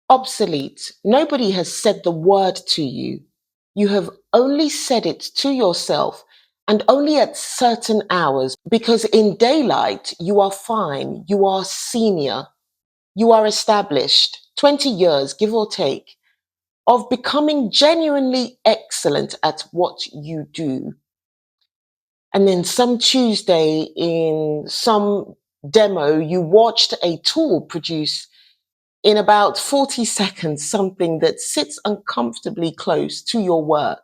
Obsolete. Nobody has said the word to you. You have only said it to yourself and only at certain hours because in daylight you are fine, you are senior, you are established. 20 years, give or take, of becoming genuinely excellent at what you do. And then some Tuesday in some demo, you watched a tool produce in about 40 seconds something that sits uncomfortably close to your work.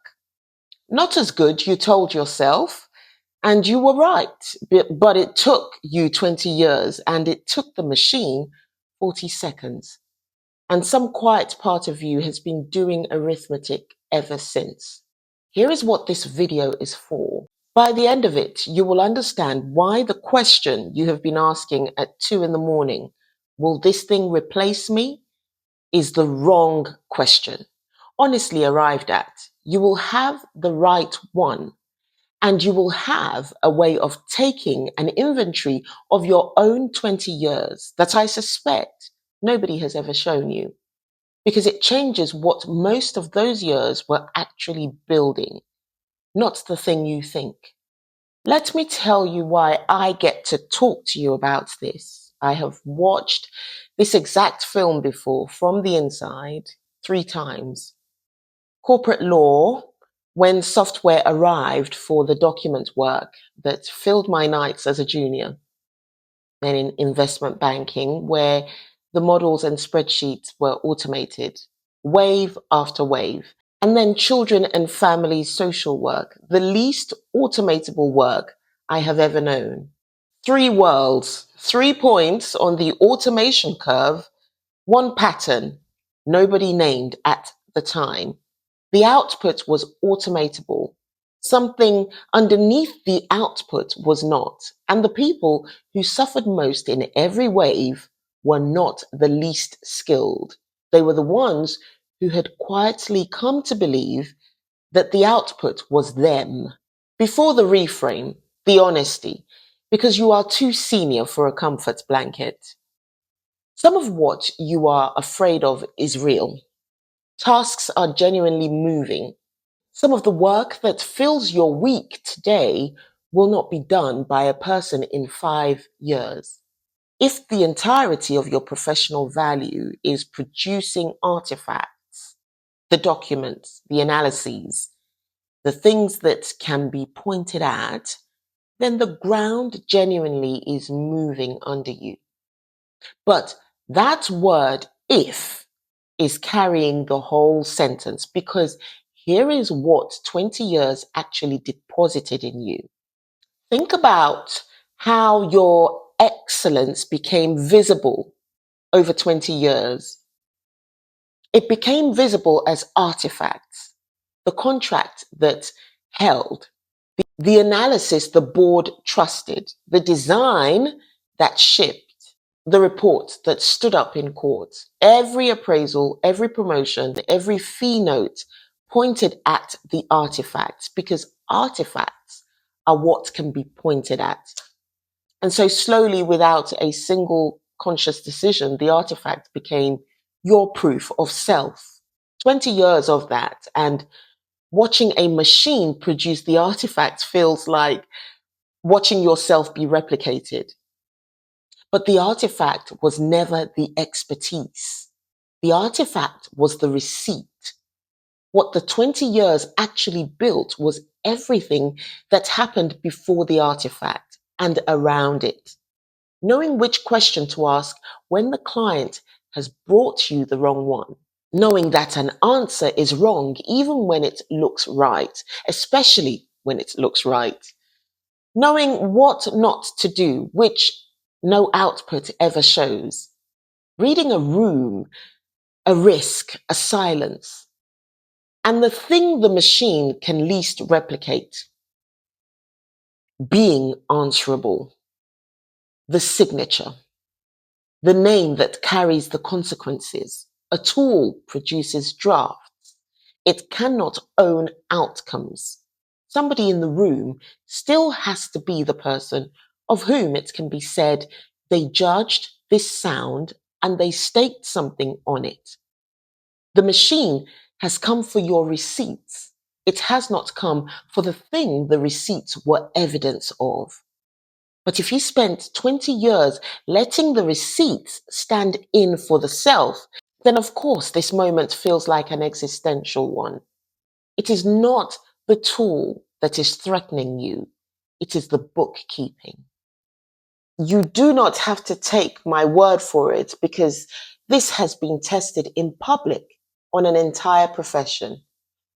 Not as good, you told yourself, and you were right, but it took you 20 years and it took the machine 40 seconds. And some quiet part of you has been doing arithmetic ever since. Here is what this video is for. By the end of it, you will understand why the question you have been asking at 2 in the morning, will this thing replace me, is the wrong question. Honestly arrived at. You will have the right one, and you will have a way of taking an inventory of your own 20 years that I suspect nobody has ever shown you, because it changes what most of those years were actually building, not the thing you think. Let me tell you why I get to talk to you about this. I have watched this exact film before from the inside 3 times. Corporate law, when software arrived for the document work that filled my nights as a junior, and in investment banking, where the models and spreadsheets were automated, wave after wave. And then children and family social work, the least automatable work I have ever known. 3 worlds, 3 points on the automation curve, one pattern, nobody named at the time. The output was automatable. Something underneath the output was not. And the people who suffered most in every wave were not the least skilled. They were the ones who had quietly come to believe that the output was them. Before the reframe, the honesty, because you are too senior for a comfort blanket. Some of what you are afraid of is real. Tasks are genuinely moving. Some of the work that fills your week today will not be done by a person in 5 years. If the entirety of your professional value is producing artifacts, the documents, the analyses, the things that can be pointed at, then the ground genuinely is moving under you. But that word if is carrying the whole sentence, because here is what 20 years actually deposited in you. Think about how your excellence became visible over 20 years. It became visible as artifacts, the contract that held, the analysis the board trusted, the design that shipped, the report that stood up in court. Every appraisal, every promotion, every fee note pointed at the artifacts, because artifacts are what can be pointed at. And so slowly, without a single conscious decision, the artifact became your proof of self. 20 years of that, and watching a machine produce the artifact feels like watching yourself be replicated. But the artifact was never the expertise. The artifact was the receipt. What the 20 years actually built was everything that happened before the artifact and around it. Knowing which question to ask when the client has brought you the wrong one. Knowing that an answer is wrong even when it looks right, especially when it looks right. Knowing what not to do, which no output ever shows. Reading a room, a risk, a silence. And the thing the machine can least replicate, being answerable. The signature, the name that carries the consequences. A tool produces drafts. It cannot own outcomes. Somebody in the room still has to be the person of whom it can be said they judged this sound and they staked something on it. The machine has come for your receipts. It has not come for the thing the receipts were evidence of. But if you spent 20 years letting the receipts stand in for the self, then of course this moment feels like an existential one. It is not the tool that is threatening you, it is the bookkeeping. You do not have to take my word for it because this has been tested in public on an entire profession.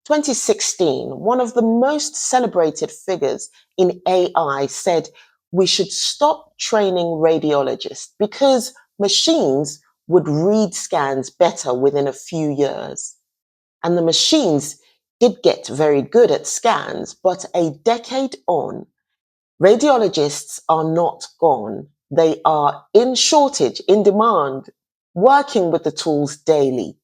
2016, one of the most celebrated figures in AI said we should stop training radiologists because machines would read scans better within a few years. And the machines did get very good at scans, but a decade on, radiologists are not gone. They are in shortage, in demand, working with the tools daily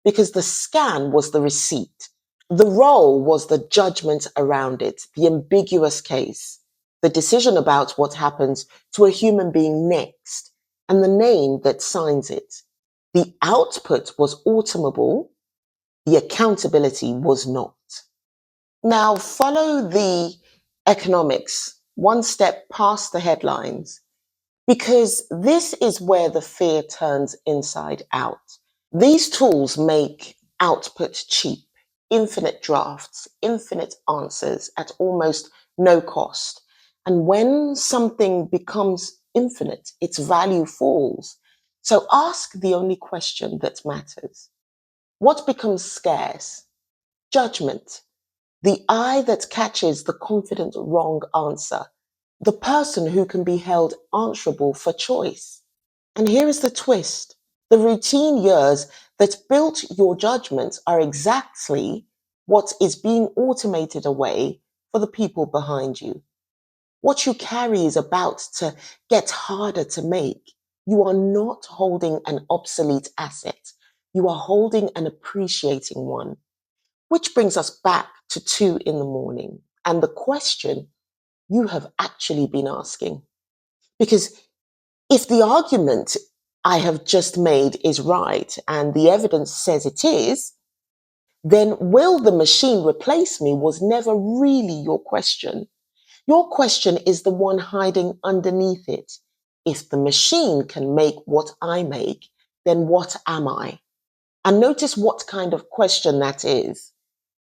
because the scan was the receipt. The role was the judgment around it, the ambiguous case, the decision about what happens to a human being next, and the name that signs it. The output was automable, the accountability was not. Now, follow the economics one step past the headlines, because this is where the fear turns inside out. These tools make output cheap, infinite drafts, infinite answers at almost no cost. And when something becomes infinite, its value falls. So ask the only question that matters. What becomes scarce? Judgment. The eye that catches the confident wrong answer. The person who can be held answerable for choice. And here is the twist. The routine years that built your judgment are exactly what is being automated away for the people behind you. What you carry is about to get harder to make. You are not holding an obsolete asset. You are holding an appreciating one. Which brings us back to 2 in the morning and the question you have actually been asking. Because if the argument I have just made is right and the evidence says it is, then will the machine replace me was never really your question. Your question is the one hiding underneath it. If the machine can make what I make, then what am I? And notice what kind of question that is.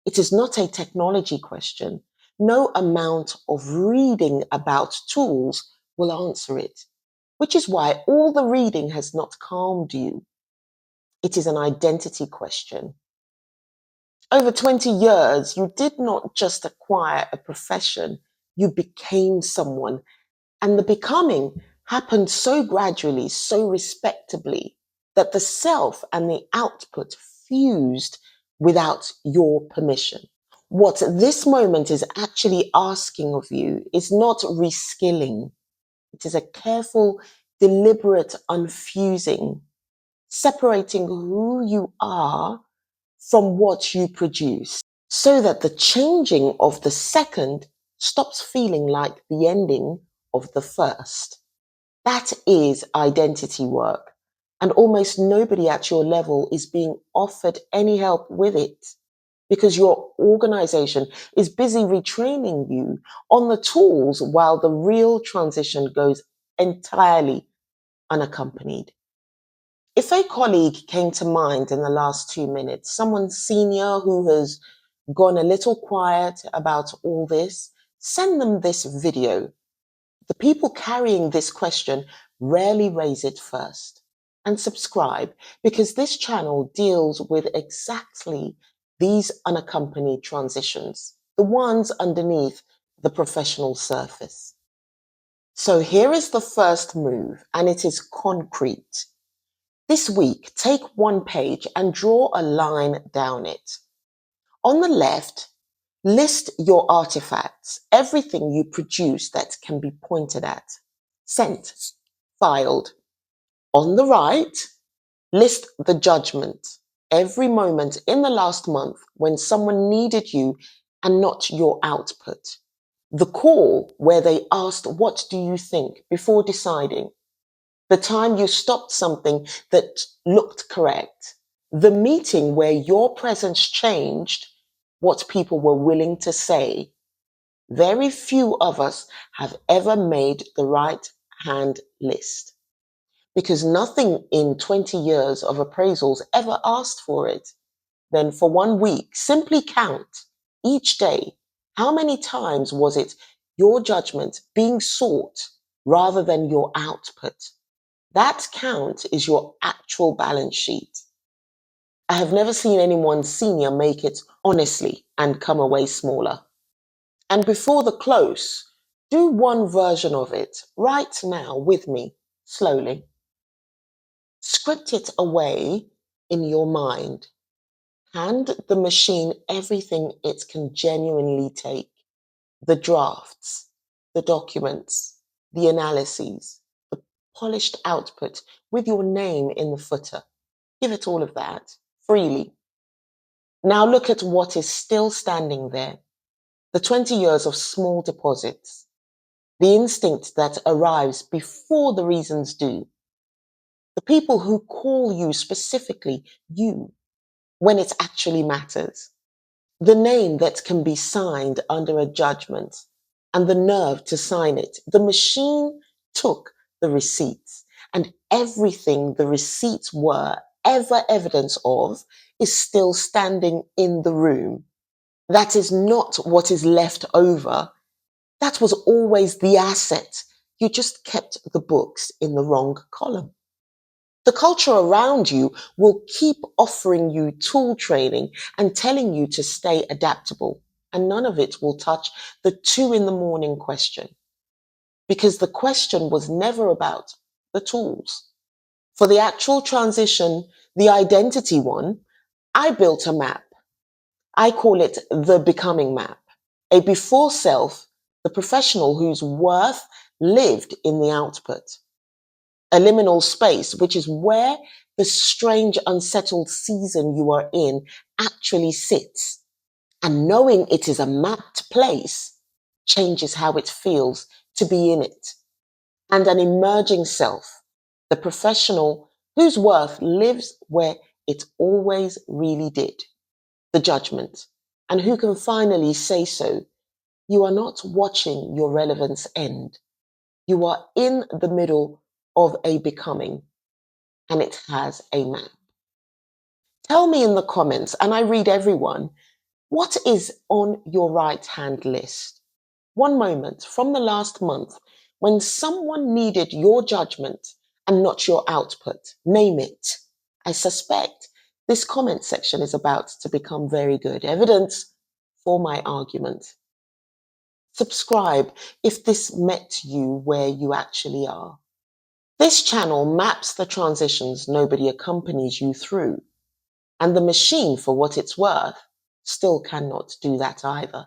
It is not a technology question. No amount of reading about tools will answer it, which is why all the reading has not calmed you. It is an identity question. Over 20 years, you did not just acquire a profession, you became someone. And the becoming happened so gradually, so respectably, that the self and the output fused without your permission. What this moment is actually asking of you is not reskilling. It is a careful, deliberate unfusing, separating who you are from what you produce, so that the changing of the second stops feeling like the ending of the first. That is identity work. And almost nobody at your level is being offered any help with it because your organization is busy retraining you on the tools while the real transition goes entirely unaccompanied. If a colleague came to mind in the last 2 minutes, someone senior who has gone a little quiet about all this, send them this video. The people carrying this question rarely raise it first. And subscribe because this channel deals with exactly these unaccompanied transitions, the ones underneath the professional surface. So here is the first move, and it is concrete. This week, take one page and draw a line down it. On the left, list your artifacts, everything you produce that can be pointed at. Sent, filed. On the right, list the judgment, every moment in the last month when someone needed you and not your output. The call where they asked, "What do you think?" before deciding. The time you stopped something that looked correct. The meeting where your presence changed what people were willing to say. Very few of us have ever made the right hand list because nothing in 20 years of appraisals ever asked for it. Then for 1 week, simply count each day how many times was it your judgment being sought rather than your output. That count is your actual balance sheet. I have never seen anyone senior make it honestly and come away smaller. And before the close, do one version of it right now with me, slowly. Script it away in your mind. Hand the machine everything it can genuinely take: the drafts, the documents, the analyses, the polished output with your name in the footer. Give it all of that freely. Now look at what is still standing there: the 20 years of small deposits, the instinct that arrives before the reasons do, the people who call you specifically you when it actually matters, the name that can be signed under a judgment, and the nerve to sign it. The machine took the receipts, and everything the receipts were ever evidence of is still standing in the room. That is not what is left over. That was always the asset. You just kept the books in the wrong column. The culture around you will keep offering you tool training and telling you to stay adaptable. And none of it will touch the 2 a.m. question, because the question was never about the tools. For the actual transition, the identity one, I built a map. I call it the becoming map. A before self, the professional whose worth lived in the output. A liminal space, which is where the strange, unsettled season you are in actually sits. And knowing it is a mapped place changes how it feels to be in it. And an emerging self, the professional whose worth lives where it always really did, the judgment, and who can finally say so. You are not watching your relevance end. You are in the middle of a becoming, and it has a map. Tell me in the comments, and I read everyone, what is on your right hand list? One moment from the last month when someone needed your judgment and not your output. Name it. I suspect this comment section is about to become very good evidence for my argument. Subscribe if this met you where you actually are. This channel maps the transitions nobody accompanies you through, and the machine, for what it's worth, still cannot do that either.